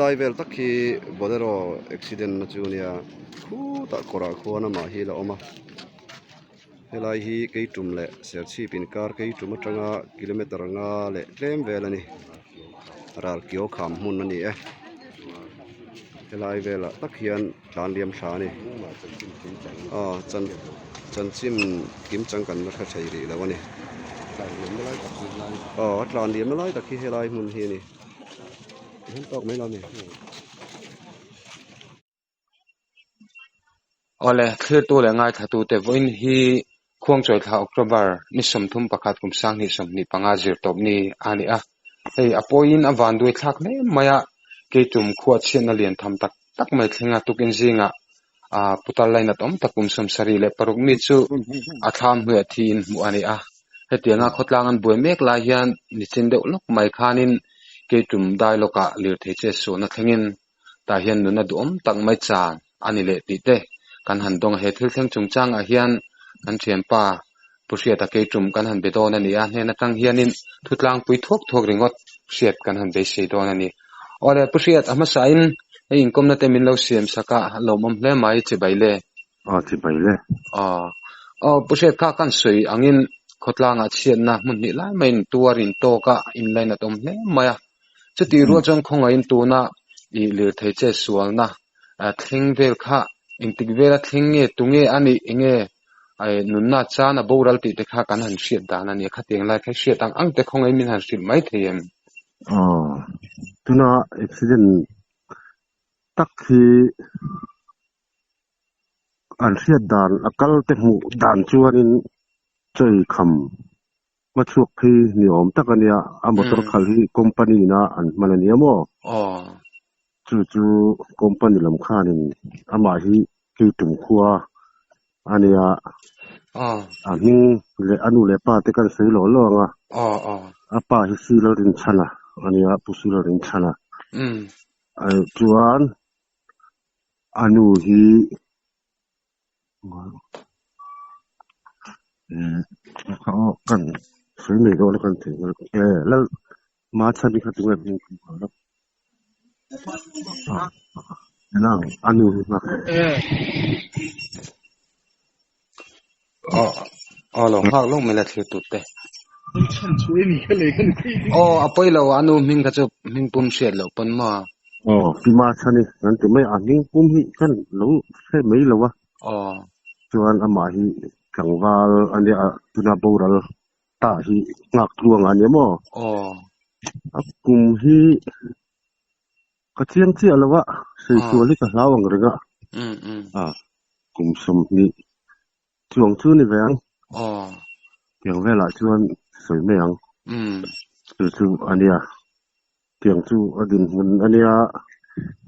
helai vel takhi bolero accident na chu nia khu ta kora khona ma hi la oma helai hi keitum le serchi pin kar keitum atanga kilometer nga le tlem vel ani ral kio kham mun ani helai vela takhian tlan liam thla ni chan chim kim chang kan na kha thai ri lawani tlan liam lai takhi helai mun hi ni hun tok mai la ni ole thir tu le ngai thatu te voin hi khuang choi tha October ni somthum pakhat kum sang ni som ni panga zir top ni ani hei apoin awan dui thak me maya keitum khuat chen na lian tham tak mai thlenga tukin zinga putal laina tom takum som sari le paruk mi chu atham hua thin mu ani hetianga khotlangan boi mek la hian ni chin deuh lok mai khanin keitum dialogue lir thei che so na thlengin ta hian nuna dum tak mai chan ani le ti te kan han dong he thil thleng chungchang hian kan thiampa pusia ta keitum kan han bedon ani hne tang hianin thutlang pui thok ringot siat kan han be sei don ani ole pusiat ama sain ei inkom na te min lo siam saka lomom hle mai che baile pusiat ka kan soi angin khotlanga chian na mun ni lai main tuarin to ka in line atom hle maya chuti ro chang khonga in tu na I lir thei che sual na thing vel kha intik vela thinge tunge ani inge ai nunna chana boral ti te kha kan han siat dan ani kha teng lai kha siat ang te khongai min han sil mai theim tuna accident takhi an siat dan akal te mu dan chuanin chei kham ma chuak phi ni om takania motor khali company na an manania mo chu company lam khanin ama hi keitum khuwa ania aning le anu le pa te kan sei lo nga apa hi silo rin chana ania pusilo rin chana chuan anu hi kan sei me lo kan thei la ma chani kha tunga ni nang anu na lo hak long mela thir tu te apoi lo anu ming ka chu ming pum siat lo pon ma pima chani nan te mai aning pum hi kan lo se mai lo wa chuan ama hi kangwal ania tuna boral ta hi ngak thuang ania mo kum hi ka chiang chi alawa sei chuali ka hlawang ringa kum som ni chuang chu ni veng tiang vela chuan soi meang chu ania tiang chu adin mun ania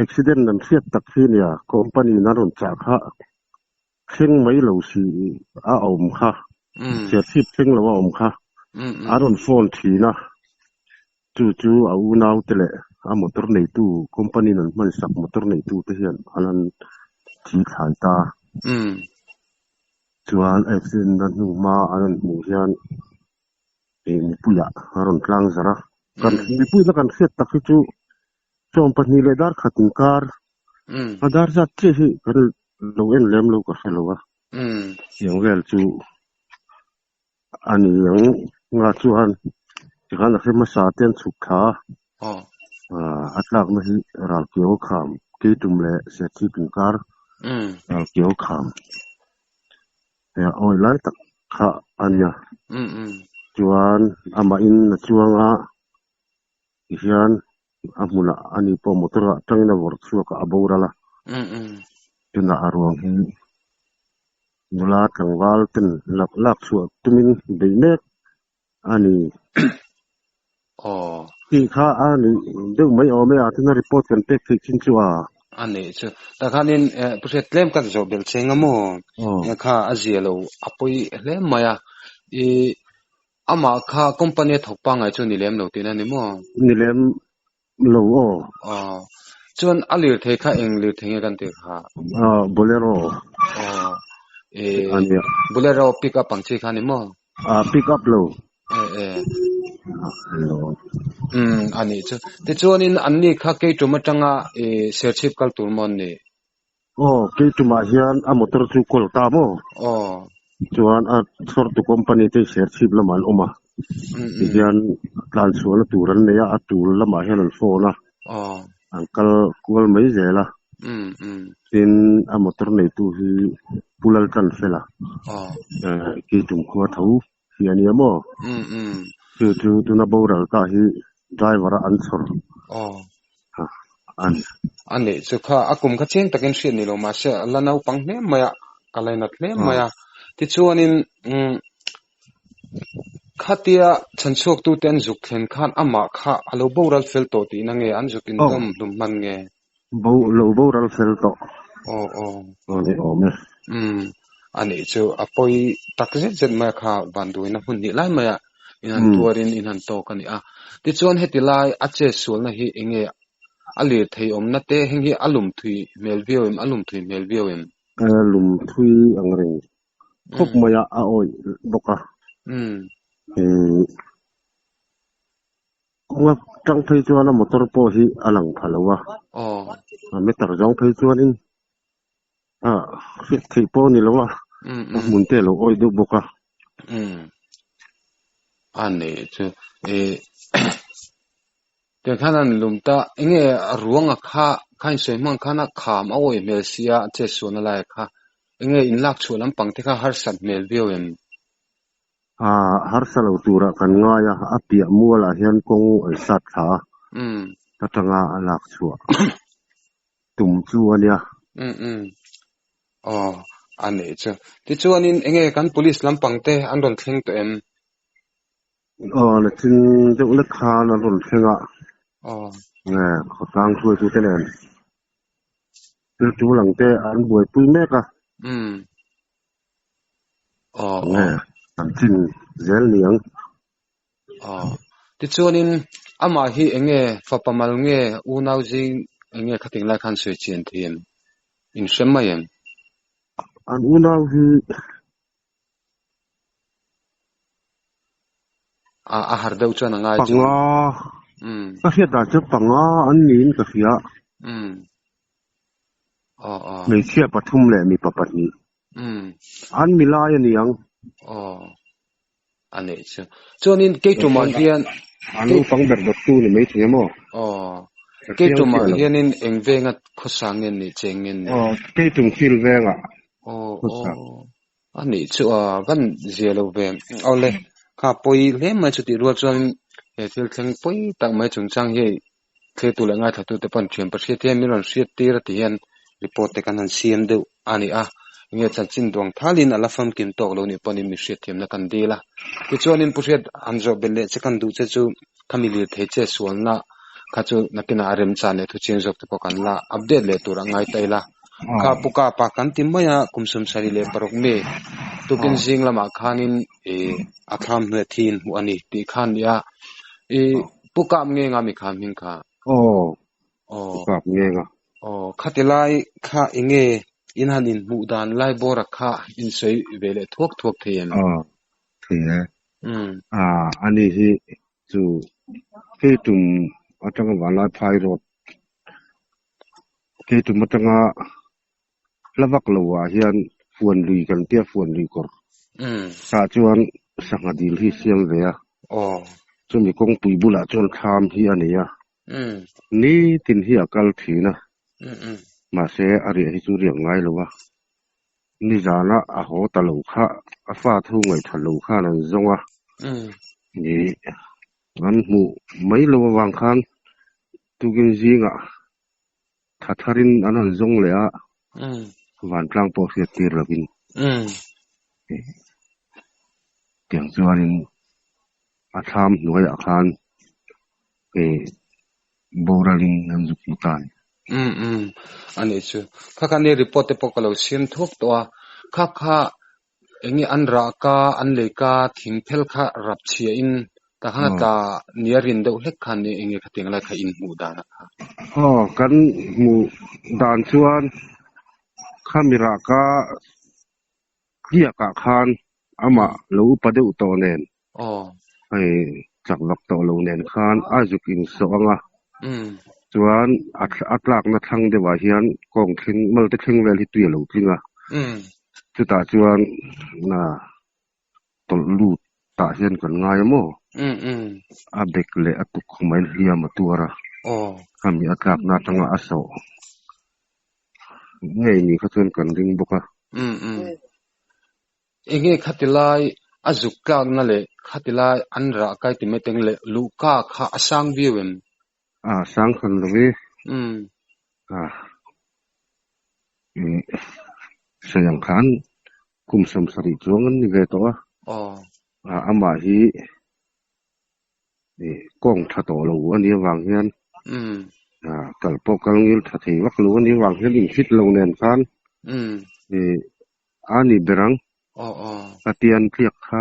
accident nan fiat tak hi nia company na ron cha kha kheng mai lo si om kha che thip kheng lo om kha aron phone thina chu au nau tele motor nei tu company nan man sak motor nei tu te hian anan thi khai ta chuan accident nan nu ma anan mu hian ni puya aron tlang zara kan ni puya kan khet tak chu chom pani le dar khatin kar adar zat che hi kan lo en lem lo ka felowa yang wel chu ani yang nga chuan kan khema sa ten chukha atlak na hi ral kio kham keitum le se thi pinkar ral kio kham ya oi lai tak kha anya chuan ama in na chuanga hian amuna ani po motora tangna wor chuaka aborala tuna arwang hi nula tangwal ten lak chuak tumin beinek ani ki kha ani deu mai ome atna report kan tek chin chuwa ani chu ta khanin puset claim kan zo bel chengamo kha azielo apoi hle maya ama kha company thokpa ngai chu ni lem lo tin ani mo ni lem lo chon alir the kha englir thenge kan te kha bolero bolero pick up ang chi kha ni mo pick up lo อันนี้จะแต่ส่วนอันนี้ค่ะเกตุมาจังเสียชีพกัลตุลมอนนี่เกตุมาเฮียนมอเตอร์ซูคอลตามจวนสอร์ตุคอมพานีที่เสียชีพละมันออกมาเฮียนการสวนตูรันเนี่ยตูลละมาเฮียนโฟนะอังกัลกวลไม่เจละเป็นมอเตอร์ในตู้ที่พูลกันเสละเกตุมขวดหูเฮียนี่มั้งจูน่าบูรัลก็ฮีไดรเวอร์อันสอร์อันนี้สุขาอากุมก็เช่นตะกันเสียนี่ลงมาเสียแล้วน่าปังเนี่ยมายากอะไรนัดเนี่ยมายาที่ชวนข้าเตียฉันชกตู้เต้นจุกเห็นข้านอามาข้าอาลูบูรัลเฟลโตตีนั่งเงอันจุกินต้มดุมันเงบูรัลเฟลโตนี่มั้ยอันนี้จูอปอยตักเจ็ดมาข้าบันดูนะหุ่นนี่ไล่มายาอินันตัวรินอินันโตกันนี่ที่ชวนเหตุไล่อาเจสวนนะฮีเองอลีทให้นัดเตะเฮงฮีอารมณ์ทุยเมลวิโอเอ็มอารมณ์ทุยเมลวิโอเอ็มอารมณ์ทุยอังเริงพวกมายาโอ้ยบกว่าจังไทยจวนมอเตอร์โพฮีอลังพลวะไม่ตัดจังไทยจวนฟิตที่โพนี่แล้ววะมุนเตลโอ้ยดูบกอันนี้จูแต่ขณะนั้นลุงตาเงี้ยร่วงข้าข้าสวยมั่งข้านักขามเอาไว้เมลเซียเจส่วนอะไรข้าเงี้ยอินลักชวนลำปังที่ข้าฮาร์สันเมลวิโอเอ็มฮาร์สันเอาตัวกันง่ายอาเปียมัวละเฮียนกงไอสัตว์ขาตัดงาลักชัวตุ่มชัวเนี่ยอันนี้จ้ะที่ชัวนี่เงี้ยกัน police ลำปังเตะอันโดนทิ้งตัวเอ็มแล้วถึงจะเลือกคานะโดนทิ้งเนี่ยเขาตั้งช่วยทุกเรื่องแล้วจูหลังเตะอันบวยปุ้ยแม่กะเนี่ยอันทิ้งเลี้ยงเลี้ยงที่ชัวนี่อามาฮีเงี้ยฟ้าประมาณเงี้ยอูน่าจิงเงี้ยขัดทิ้งไล่ขันสวยเชียนทีมอินเชมมายังอันอูน่าฮีอาหารเดาจวนง่ายจังก็เสียดายจะปังอันนี้ก็เสียไม่เชื่อปฐุมเลยมีปปัตนีอันมีลายนี่ยังอันนี้จ้ะจวนนี้เกตุมาเฮียนอันนู้ฟังแบบดตู้นี่ไม่ใช่มั้งเกตุมาเฮียนนี่เองเวงัดข้อสังเงินนี่เจงเงินเกตุมฟิลเวงอันนี้ชัวกันเจลเวงเอาเลยข้าปอยเล่มมาจุดที่รัวจนฟิลเทงปอยตั้งมาจงจังเฮเคยตัวเรื่องอะไรถ้าตัวแต่ปันเชียนประเทศที่มีรันเสียตีระที่ยันรีพอร์ตแต่กันนั้นเสียนเดียวอันนี้เงี้ยจันจินดวงท่าลินอัลลาฟัมกินตอกเราเนี่ยปนิมิเสียที่นักกันดีละที่ชวนนินผู้เสียอันจบเป็นเล่จะกันดูจะจูคำมิลิเทเจส่วนน่ะข้าจูนักกินอาเรมจานเนี่ยทุกเชิงจบที่พอกันละอัปเดตเลยตัวร่างไงไตละข้าปุกาปากันติมายาคุมสมสารีเลยปรกเมตุกินซิงละมาขานินอัครามเนื้อทีนหัวนี่ตีขันยาปุกามเงงามิขามิงค่ะปุกามเงงข้าติไลข้าเองอินหันินมุดานไลบอรักข้าอินสวยเวเลทวกเทียนเทียนอันนี้ที่จูเกตุมอัตงวันไลไพโรดเกตุมอัตงะละวักลัวเฮียนฟวนรีกันเตี้ยฟวนรีกอร์สาจวนสังดีลที่เสียงเวียจนมีกงปุยบุละจนคามที่อันนี้นี่ตินที่อากาศผีนะมาเสียอะไรที่จูเรียงไงหรือวะนี่จานะอาโหตะลุข้าอาฟ้าทุ่งไงทะลุข้านั่นจงวะนี่งั้นหมูไม่รู้วางคันตุกินจิงถ้าทารินอันนั้นจงเลยวันกลางปอเสียตีระบินเตียงจวนอาทามหน่วยอาคารโบราณนั่นจุกตายอันนี้ชื่อข้ากันเนี่ยรีพอร์ตเปกเราเสียนทุกตัวข้าเองอันรักอันเล็กทิ้งเพลข้ารับเชียอินแต่ข้าตาเนียรินเดาเล็กขันเนี่ยเองข้าเตียงอะไรข้าอินหมู่ดานะคะกันหมู่ดานชวนข้ามีรักเรียกอาคารอามาลูปะเดอุตโตเนน จักลักตอโลเนนคานอาจุกินสองอ่ะจวนอัตลากนะทั้งเดว่าเฮียนกองทิ้งมัลตะทิ้งเวลที่ตัวโลจริงอ่ะจุตาจวนน่ะตอลูตาเฮียนกันง่ายมั้งอาเบกเลอตุกของมันเฮียมาตัวระคำมีอัตลากนะทั้งอาโซไงนี่เขาชวนกันดึงบุกอ่ะเองคัติลายอาจุกกลางนั่นแหละคัติลายอันรักไกติเมตังเลลูกาข้าสังวิวมสังคันเลยเสียงขันคุมสมสริจวงนี่เวตัวอามาฮีกองทัดตัวเราอันนี้วางเงินกัลปกัลงิลทัดที่วักลูอันนี้วางเงินอินฟิตลงเนินขันอันนี้เบรังอาเตียนเพียกข้า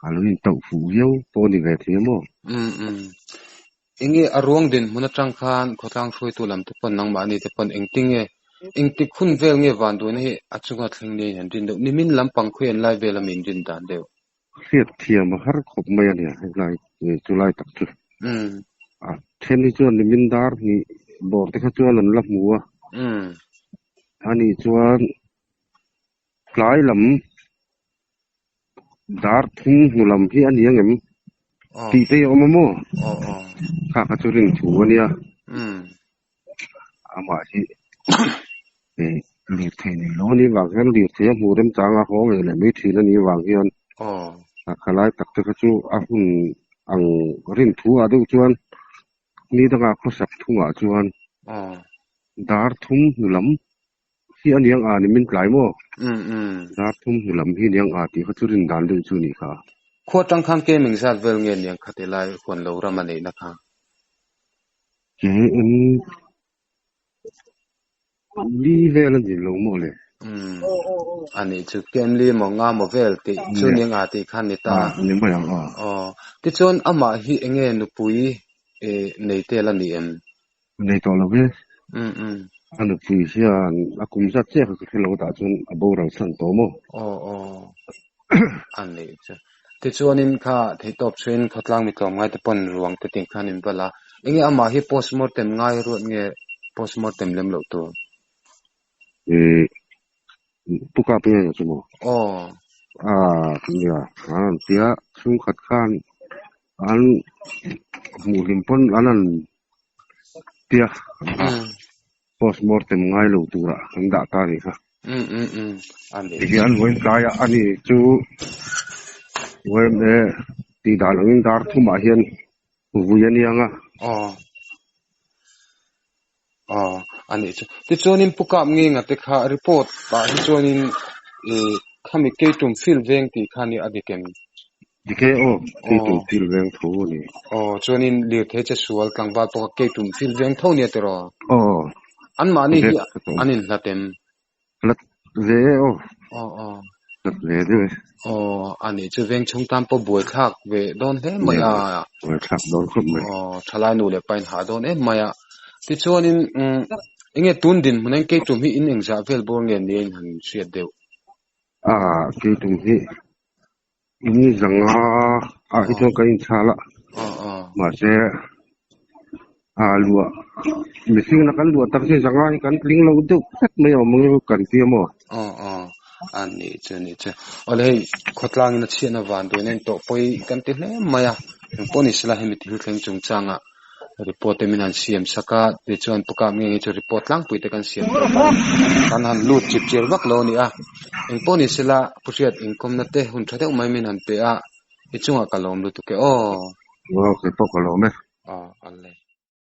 อาลูอินเต้าฟูเยวตัวนี้เวทีมั้งเองอารวงดินมันจังคานขอทางช่วยตัวลำทุกคนนังบ้านนี้ทุกคนเองติงเองติดคุณเวลเงี้ยวันตัวนี้อาจุกัดทิ้งนี่เห็นดินเดียวนี่มินลำปังคุยนไล่เวลมินดินดานเดียวเสียเทียมหาขบไม่เนี่ยไล่จุไล่ตักจุเช่นนี้จวนนี่มินดาร์นี่บอกที่เขาจวนหลันลับมัวอันนี้จวนกลายลำดาร์ทุ่งหูลำที่อันนี้ยังไงตีเตยออกมาโม่ข้าขจุรินถูเนี่ยอามาที่หลีดเทนี่โลนี่วางเงินหลีดเทียมูเต็มจางอาของเลยไม่ทีนั่นนี่วางเงินข้าไล่ตักตะขจุอาหุ่นอังรินถูอาดูจวนนี่ตั้งอาข้อสับทุ่งอาจวนดาร์ทุ่งหูลำที่อันนี้ยังนี่มันกลายโม่ดาร์ทุ่งหูลำที่ยังที่ขจุรินดานดูจูนี่ค่ะขวดจังคันเกมิงซัดเวลเงียนยังคัติลายควรเรารามันเองนะคะลีเวลนั่นลงหมดเลยอันนี้จุเกมลีมองงามเวลติชวนยังติคันนิตานี่ไม่ยังติชวนอามาฮีเองนุปุยในเตลันนี่ในตัวเราเว้อันนุปุยเสียอากุมจัดเจ้าคือเราตัดจนอโบราณสันโตโมอันนี้จ้ะติชวนินข้าที่ตบชวนขัดล้างมีกล่องง่ายแต่ปนรวงติติงขันนินเวลาเองอามาฮีโพสมอร์เต็มง่ายรวดเงี้ยโพสมอร์เต็มเล่มเหล่าตัวปุกาเปียอยู่มั้งเนี่ยเสียชุ่มขัดข้านอันหมูหิมพอนอันนั้นเปียโพสมอร์เต็มง่ายเหล่าตัวอันด่าตานี่ค่ะอันนี้ที่อันวันกายอันนี้จู่เว้ยตีดาลงดาร์ทุ่มอาเฮียนวุ้ยนี่ยังอันนี้จ้ะที่ชวนินปุกาบเงี้ยแต่ข้ารีพอร์ตว่าที่ชวนินข้ามีเกตุ่มฟิลเวงที่ข้านี่อดีตกันดิเกเกตุ่มฟิลเวงทูนี่ชวนินเลือดเทจะสวลกลางบ้านปกเกตุ่มฟิลเวงเท่านี้ตลอดอันมานี่อันนี้ละเต็มละเวละเวด้วยอันนี้จะเวงชงตามปบวยทักเวโดนเฮ้ไม่บวยทักโดนครบไหมทลายนูเลยไปหาโดนไม่ที่ชวนินเองตุนดินมันเองเกตุ่มฮีอินเองจะเวลบงเงินเองหันเสียเดียวเกตุ่มฮีอินจังที่ตัวกันชาละมาเสียลัวมิสิ่งนักลัวตั้งใจจังกันลิงเราดูไม่เอามึงกันเทียมอันนี้จ้ะอะไรขดลางนัดเชียนวันตัวนี้ตัวไปกันที่ไหนมาปนิสละให้มิติหุ่นจงจังรีพอร์ตมินันเสียมสักเดี๋ยวจวนปกติงี้จะรีพอร์ตล่างไปแต่กันเสียมกันหันลูดจิบเจอวักโลนี่ปนิสละผู้เชี่ยวอินคอมนัดเตะหุ่นชัดเอวไม่มินันเปะจงกันลมลูดตุกโอเคปกลมไหมอะไร